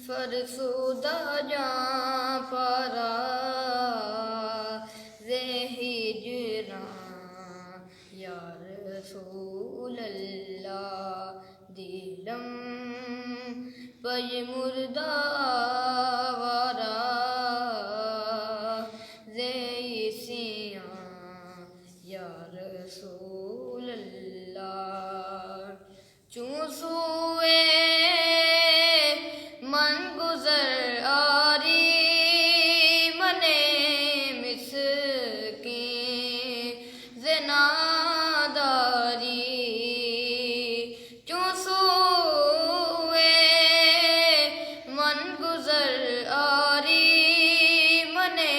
فرسودہ جاں پرا زے ہجراں یا رسول اللہ دلم پج مردہ وارا زے سیاں یا رسول اللہ چوں سوئے من گزر آری منے مسکین زناداری چوں سوئے من گزر آری منے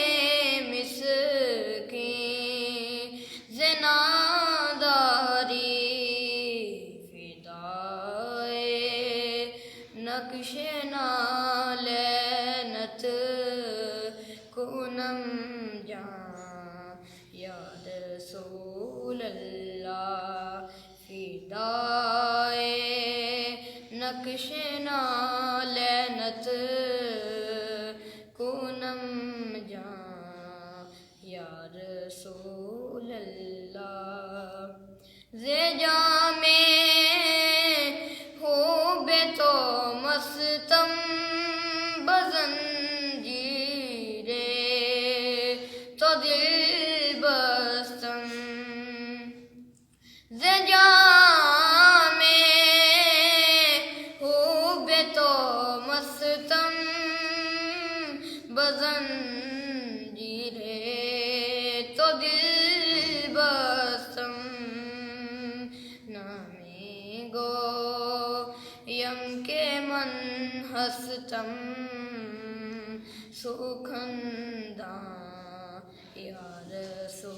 مسکین زناداری نقش نالینت کنم جاں یا رسول اللہ فدائے نقش نالینت کنم جاں یا رسول اللہ زے جام مستم بزنجیرے تو دل بستم زے جام خوب تو مستم بزنجیرے تو دل بستم نامی گو یم کے من ہستم سکھنداں یا رسول